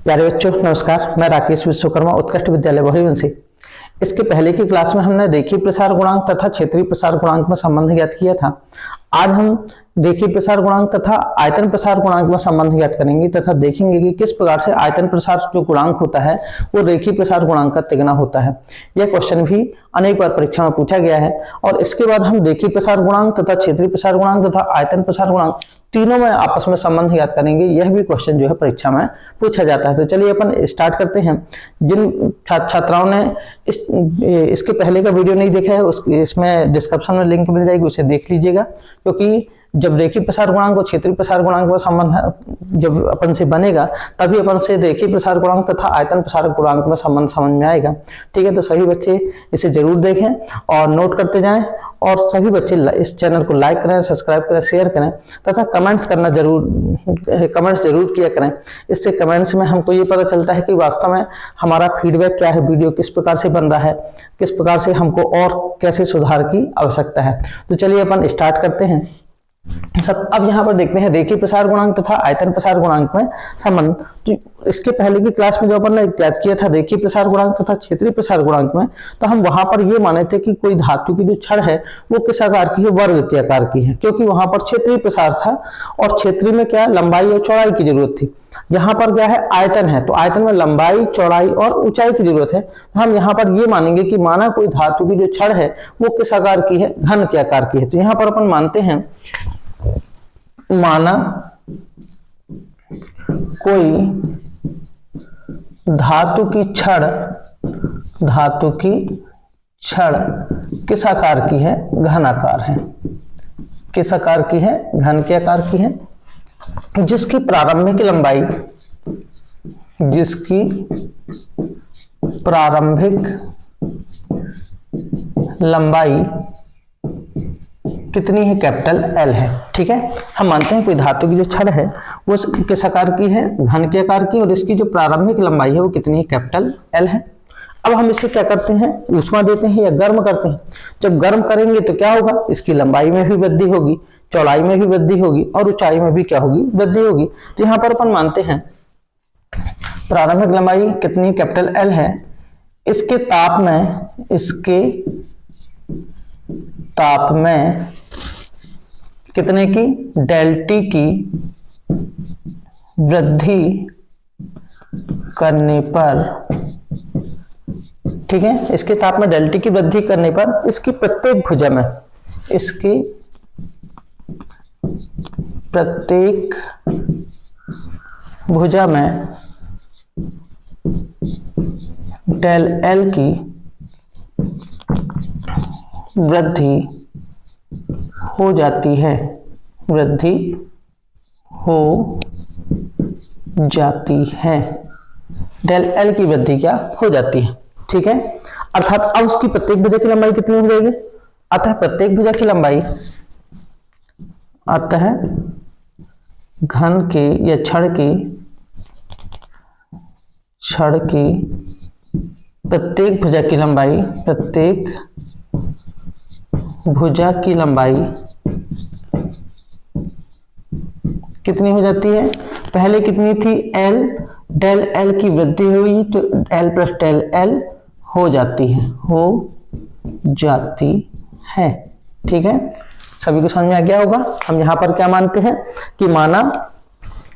प्यारे बच्चों नमस्कार। मैं राकेश विश्वकर्मा उत्कृष्ट विद्यालय बहरीवंशी। इसके पहले की क्लास में हमने रेखीय प्रसार गुणांक तथा क्षेत्रीय प्रसार गुणांक में संबंध ज्ञात किया था। आज हम रेखीय प्रसार गुणांक तथा आयतन प्रसार गुणांक में संबंध ज्ञात करेंगे तथा देखेंगे कि किस प्रकार से आयतन प्रसार जो गुणांक होता है वो रेखीय प्रसार गुणांक का तिगुना होता है। यह क्वेश्चन भी अनेक बार परीक्षा में पूछा गया है। और इसके बाद हम रेखीय प्रसार गुणांक तथा क्षेत्रीय प्रसार गुणांक तथा आयतन प्रसार गुणांक तीनों में आपस में संबंध ज्ञात करेंगे। यह भी क्वेश्चन जो है परीक्षा में पूछा जाता है। तो चलिए अपन स्टार्ट करते हैं। जिन छात्राओं ने इसके पहले का वीडियो नहीं देखा है इसमें डिस्क्रिप्शन में लिंक मिल जाएगी, उसे देख लीजिएगा। क्योंकि जब रेखीय प्रसार गुणांक और क्षेत्रीय प्रसार गुणांक का संबंध जब अपन से बनेगा तभी अपन से रेखीय प्रसार गुणांक तथा आयतन प्रसार गुणांक में संबंध समझ में आएगा। ठीक है, तो सभी बच्चे इसे जरूर देखें और नोट करते जाएं। और सभी बच्चे इस चैनल को लाइक करें, सब्सक्राइब करें, शेयर करें तथा कमेंट्स जरूर किया करें। इससे कमेंट्स में हमको ये पता चलता है कि वास्तव में हमारा फीडबैक क्या है, वीडियो किस प्रकार से बन रहा है, किस प्रकार से हमको और कैसे सुधार की आवश्यकता है। तो चलिए अपन स्टार्ट करते हैं। अब यहाँ पर देखते हैं रेखीय प्रसार गुणांक तथा आयतन प्रसार गुणांक में संबंध। तो इसके पहले की क्लास में जो अपन ने याद किया था रेखीय प्रसार गुणांक तथा क्षेत्रीय प्रसार गुणांक में, तो हम वहां पर ये माने थे कि कोई धातु की जो छड़ है वो किस आकार की है, वर्ग के आकार की है। क्योंकि वहां पर क्षेत्रीय प्रसार था और क्षेत्रीय में क्या लंबाई और चौड़ाई की जरूरत थी। यहाँ पर क्या है, आयतन है, तो आयतन में लंबाई, चौड़ाई और ऊंचाई की जरूरत है। तो हम यहाँ पर ये मानेंगे कि माना कोई धातु की जो छड़ है वो किस आकार की है, घन के आकार की है। तो यहाँ पर अपन मानते हैं, माना कोई धातु की छड़ किस आकार की है, घन आकार है। किस आकार की है, घन के आकार की है। जिसकी प्रारंभिक लंबाई कितनी है, कैपिटल एल है। ठीक है, हम मानते हैं कोई धातु की जो छड़ है वो किस आकार की है, घन के आकार की, और इसकी जो प्रारंभिक लंबाई है वो कितनी है, कैपिटल एल है। अब हम इसको क्या करते हैं, ऊष्मा देते हैं या गर्म करते हैं। जब गर्म करेंगे तो क्या होगा, इसकी लंबाई में भी वृद्धि होगी, चौड़ाई में भी वृद्धि होगी और ऊंचाई में भी क्या होगी, वृद्धि होगी। तो यहाँ पर अपन मानते हैं प्रारंभिक लंबाई कितनी, कैपिटल एल है। इसके ताप में कितने की, डेल टी की वृद्धि करने पर, ठीक है, इसके ताप में डेल टी की वृद्धि करने पर इसकी प्रत्येक भुजा में डेल एल की वृद्धि हो जाती है, डेल एल की वृद्धि क्या हो जाती है। ठीक है, अर्थात अब उसकी प्रत्येक भुजा की लंबाई कितनी हो जाएगी, अतः प्रत्येक भुजा की लंबाई, अतः घन के या छड़ की प्रत्येक भुजा की लंबाई कितनी हो जाती है, पहले कितनी थी, एल, डेल एल की वृद्धि हुई तो एल प्लस डेल एल हो जाती है। ठीक है, सभी को समझ में आ गया होगा। हम यहाँ पर क्या मानते हैं कि माना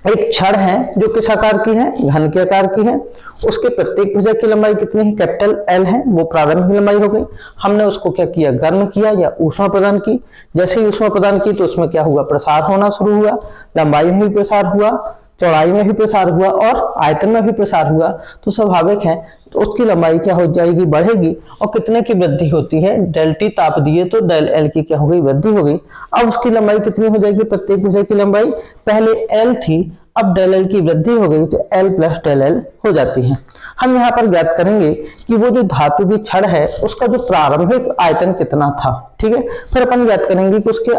एक छड़ है जो किस आकार की है, घन के आकार की है। उसके प्रत्येक भुजा की लंबाई कितनी है, कैपिटल एल है, वो प्रारंभिक लंबाई हो गई। हमने उसको क्या किया, गर्म किया या ऊष्मा प्रदान की। जैसे ही ऊष्मा प्रदान की तो उसमें क्या हुआ, प्रसार होना शुरू हुआ, लंबाई में भी प्रसार हुआ, चौड़ाई में भी प्रसार हुआ और आयतन में भी प्रसार हुआ। तो स्वाभाविक है तो उसकी लंबाई क्या हो जाएगी, बढ़ेगी। और कितने की वृद्धि होती है, डेल टी ताप दिए तो डेल एल की क्या हो गई, वृद्धि हो गई। अब उसकी लंबाई कितनी हो जाएगी, प्रत्येक भुजा की लंबाई पहले एल थी, अब डेल एल की वृद्धि हो गई तो एल प्लस डेल एल हो जाती है। हम यहाँ पर ज्ञात करेंगे कि वो जो धातु की छड़ है उसका जो प्रारंभिक आयतन कितना था। ठीक है, फिर अपन ज्ञात करेंगे कि उसके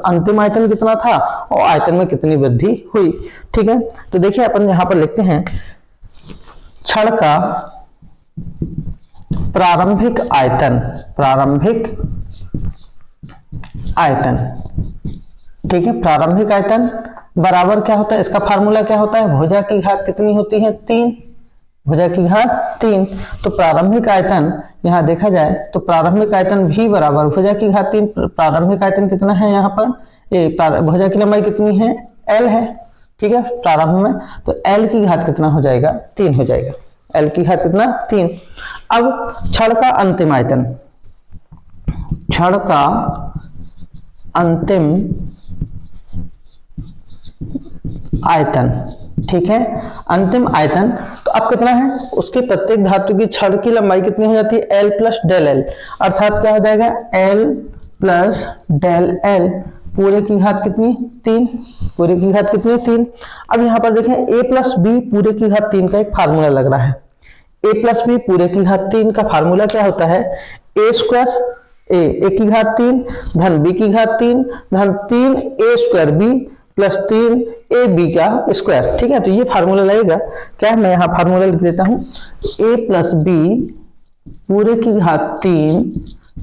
अंतिम आयतन कितना था और आयतन में कितनी वृद्धि हुई। ठीक है, तो देखिए अपन यहाँ पर लिखते हैं छड़ का प्रारंभिक आयतन, ठीक है, प्रारंभिक आयतन बराबर क्या होता है, इसका फार्मूला क्या होता है, भुजा की घात कितनी होती है 3, भुजा की घात 3। तो प्रारंभिक आयतन यहाँ देखा जाए तो प्रारंभिक आयतन भी बराबर भुजा की घात 3, प्रारंभिक आयतन कितना है यहाँ पर, भुजा की लंबाई कितनी है L है, ठीक है प्रारंभ में, तो L की घात कितना हो जाएगा 3 हो जाएगा, L की घात कितना 3। अब छड़ का अंतिम आयतन, छड़ का अंतिम आयतन, ठीक है अंतिम आयतन, तो अब कितना है, उसके प्रत्येक धातु की छड़ की लंबाई कितनी हो जाती है L प्लस डेल एल, अर्थात क्या हो जाएगा L प्लस डेल एल पूरे की घात कितनी 3, पूरे की घात कितनी 3। अब यहाँ पर देखें a प्लस बी पूरे की घात 3 का एक फार्मूला लग रहा है, a प्लस बी पूरे की घात 3 का फार्मूला क्या होता है, a स्क्वायर ए की घात 3 धन बी की घात 3 धन 3 a square B plus 3 A B का स्क्वायर, ठीक है। तो ये फार्मूला लगेगा क्या, मैं यहाँ फार्मूला लिख देता हूँ, a प्लस बी पूरे की घात 3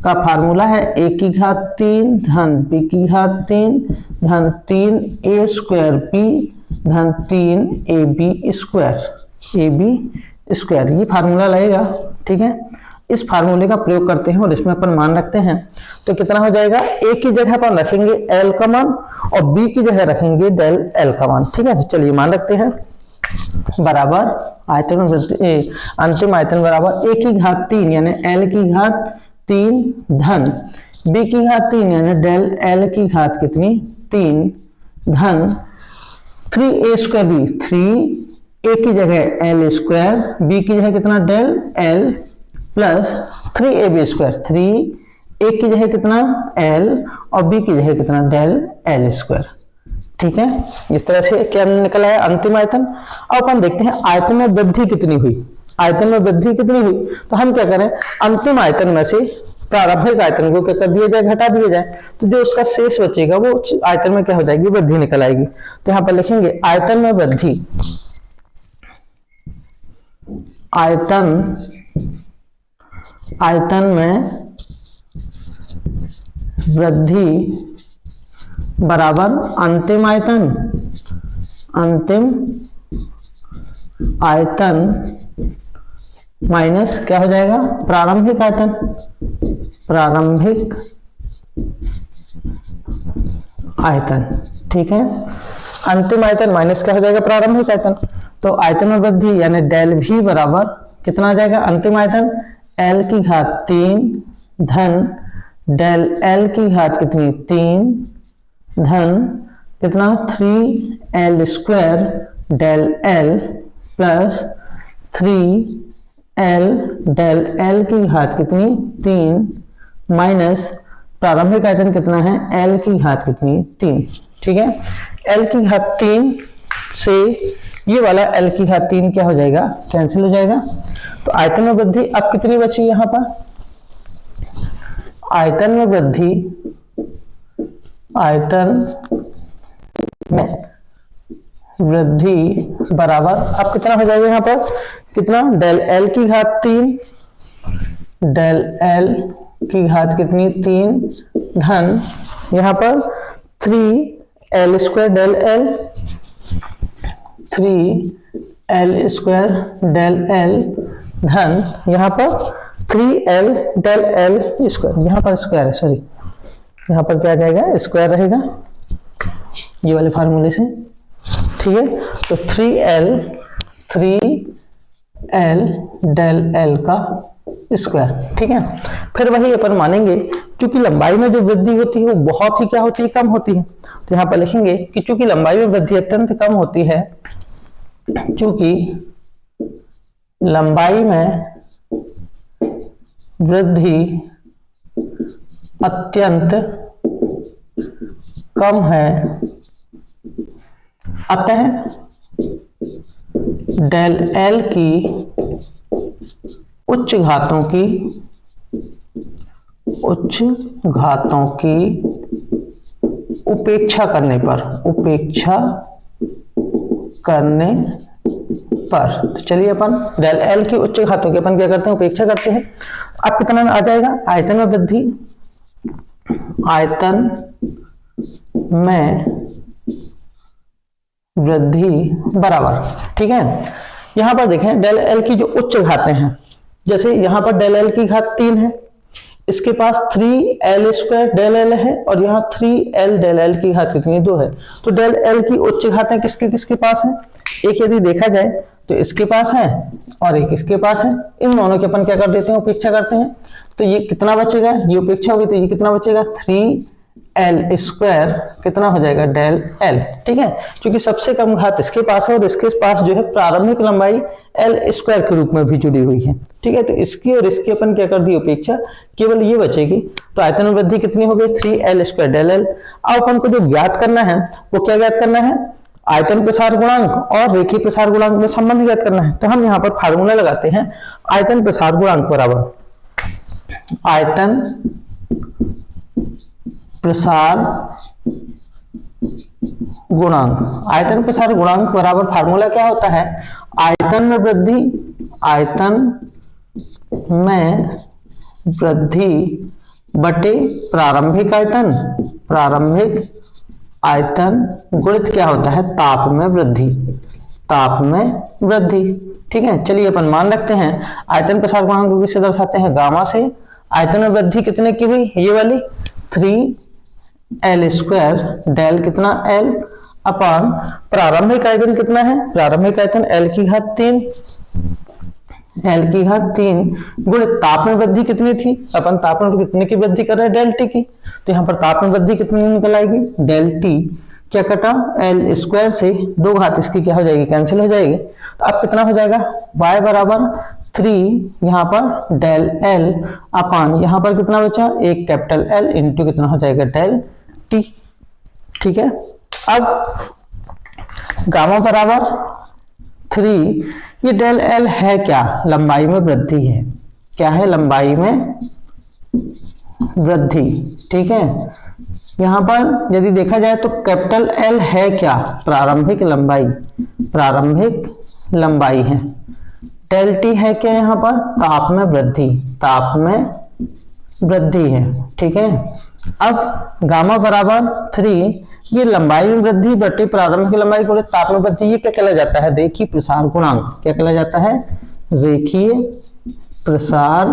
का फार्मूला है a की घात 3 धन b की घात 3 धन 3 a स्क्वायर b धन 3 ए बी स्क्वायर, ये फार्मूला लगेगा, ठीक है। इस फार्मूले का प्रयोग करते हैं और इसमें अपन मान रखते हैं, तो कितना हो जाएगा, a की जगह पर रखेंगे l का मान और b की जगह रखेंगे डेल l का मान, ठीक है। तो चलिए मान रखते हैं, बराबर आयतन अंतिम आयतन बराबर a की घात 3 यानी l की घात 3 धन b की घात 3 यानी डेल l की घात कितनी 3 धन 3a स्क्वायर b, 3 a की जगह l स्क्वायर b की जगह कितना del l plus 3ab square, 3a की जगह कितना l और b की जगह कितना डेल l स्क्वायर, ठीक है। इस तरह से क्या निकला है अंतिम आयतन। अब अपन देखते हैं आयतन में वृद्धि कितनी हुई, आयतन में वृद्धि कितनी हुई, तो हम क्या करें, अंतिम आयतन में से प्रारंभिक आयतन को क्या कर दिया जाए, घटा दिया जाए, तो जो उसका शेष बचेगा वो आयतन में क्या हो जाएगी, वृद्धि निकल आएगी। तो यहाँ पर लिखेंगे आयतन में वृद्धि, आयतन में वृद्धि बराबर अंतिम आयतन माइनस क्या हो जाएगा, प्रारंभिक आयतन, ठीक है। अंतिम आयतन माइनस क्या हो जाएगा, प्रारंभिक आयतन। तो आयतन में वृद्धि यानी डेल भी बराबर कितना आ जाएगा, अंतिम आयतन l की घात 3 धन डेल l की घात कितनी 3 धन कितना 3l square del l plus 3l del l की घात कितनी 3 माइनस प्रारंभिक आयतन कितना है l की घात कितनी 3, ठीक है। l की घात 3 से ये वाला l की घात 3 क्या हो जाएगा, कैंसिल हो जाएगा। तो आयतन में वृद्धि अब कितनी बची यहां पर, आयतन में वृद्धि, बराबर अब कितना हो जाएगा यहाँ पर, कितना डेल l की घात 3 डेल l की घात कितनी 3 धन यहाँ पर 3l square del l, 3l square del l धन यहाँ पर 3l डेल l स्क्वायर, यहाँ पर स्क्वायर है सॉरी, यहाँ पर क्या आ जाएगा स्क्वायर रहेगा ये वाले फार्मूले से, ठीक है। तो 3l डेल l का स्क्वायर, ठीक है। फिर वही अपन मानेंगे क्योंकि लंबाई में जो वृद्धि होती है वो बहुत ही क्या होती है, कम होती है। तो यहाँ पर लिखेंगे कि चूंकि लंबाई में वृद्धि अत्यंत कम होती है, चूंकि लंबाई में वृद्धि अत्यंत कम है, अतः डेल l की उच्च घातों की उपेक्षा करने पर, तो चलिए अपन डेल l की उच्च घातों की अपन क्या करते हैं, उपेक्षा करते हैं। अब कितना आ जाएगा, आयतन में वृद्धि, आयतन में वृद्धि बराबर, ठीक है। यहां पर देखें डेल एल की जो उच्च घातें हैं, जैसे यहां पर डेल एल की घात 3 है, इसके पास 3l² डेल एल है और यहाँ 3l डेल एल की घात कितनी 2 है। तो डेल एल की उच्च घातें किसके किसके पास है, एक यदि देखा जाए तो इसके पास है और एक इसके पास है। इन दोनों की अपन क्या कर देते हैं, उपेक्षा करते हैं। तो ये कितना बचेगा, ये उपेक्षा होगी तो ये कितना बचेगा 3l² कितना हो जाएगा डेल एल, ठीक है। क्योंकि सबसे कम घात इसके पास है और इसके पास जो है प्रारंभिक लंबाई l² के रूप में भी जुड़ी हुई है, ठीक है। तो इसकी और इसकी अपन क्या कर दी उपेक्षा, केवल ये बचेगी। तो आयतन में वृद्धि कितनी हो गई 3l² डेल एल। अब अपन को जो ज्ञात करना है वो क्या ज्ञात करना है, आयतन प्रसार गुणांक और रेखीय प्रसार गुणांक में संबंध ज्ञात करना है। तो हम यहाँ पर फार्मूला लगाते हैं, आयतन प्रसार गुणांक बराबर आयतन प्रसार गुणांक। आयतन प्रसार गुणांक बराबर फार्मूला क्या होता है, आयतन में वृद्धि बटे प्रारंभिक आयतन गुणित क्या होता है ताप में वृद्धि, ठीक है। चलिए अपन मान रखते हैं आयतन प्रसार गुणांक को किससे दर्शाते हैं, गामा से। आयतन में वृद्धि कितने की हुई, ये वाली 3l² डेल कितना l अपान प्रारंभिक आयतन कितना है, प्रारंभिक आयतन l की घात 3 गुणित ताप में वृद्धि कितनी थी, अपन ताप में कितने की वृद्धि कर रहे हैं डेल टी की। तो यहाँ पर ताप में वृद्धि कितनी निकल आएगी, डेल टी क्या कटा l² से 2 घात इसकी क्या हो जाएगी, कैंसिल हो जाएगी। तो अब कितना हो जाएगा y बराबर 3 यहाँ पर डेल एल अपान यहाँ पर कितना बचा, एक कैपिटल L इंटू कितना हो जाएगा डेल टी, ठीक है। अब गामा बराबर 3, ये डेल एल है क्या, लंबाई में वृद्धि है, क्या है लंबाई में वृद्धि, ठीक है। यहां पर यदि देखा जाए तो कैपिटल एल है क्या, प्रारंभिक लंबाई है। डेल टी है क्या, यहाँ पर ताप में वृद्धि है, ठीक है। अब गामा बराबर 3, ये लंबाई में वृद्धि बटे प्रारंभिक लंबाई गुणित ताप में वृद्धि, ये क्या कहला जाता है, रेखीय प्रसार गुणांक। क्या कहला जाता है, रेखीय प्रसार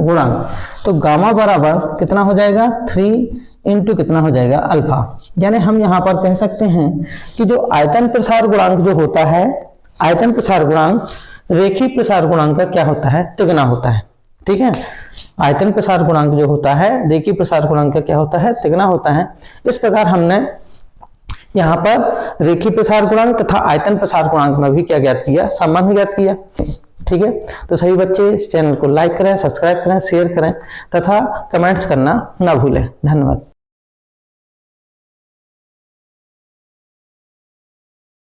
गुणांक। तो गामा बराबर कितना हो जाएगा 3 इंटू कितना हो जाएगा अल्फा। यानी हम यहाँ पर कह सकते हैं कि जो आयतन प्रसार गुणांक जो होता है, आयतन प्रसार गुणांक रेखीय प्रसार गुणांक का क्या होता है, तिगुना होता है, ठीक है। आयतन प्रसार गुणांक जो होता है रेखीय प्रसार गुणांक का क्या होता है, तिगुना होता है। इस प्रकार हमने यहाँ पर रेखीय प्रसार गुणांक तथा आयतन प्रसार गुणांक में भी क्या ज्ञात किया, संबंध ज्ञात किया, ठीक है। तो सभी बच्चे इस चैनल को लाइक करें, सब्सक्राइब करें, शेयर करें तथा कमेंट्स करना ना भूलें। धन्यवाद।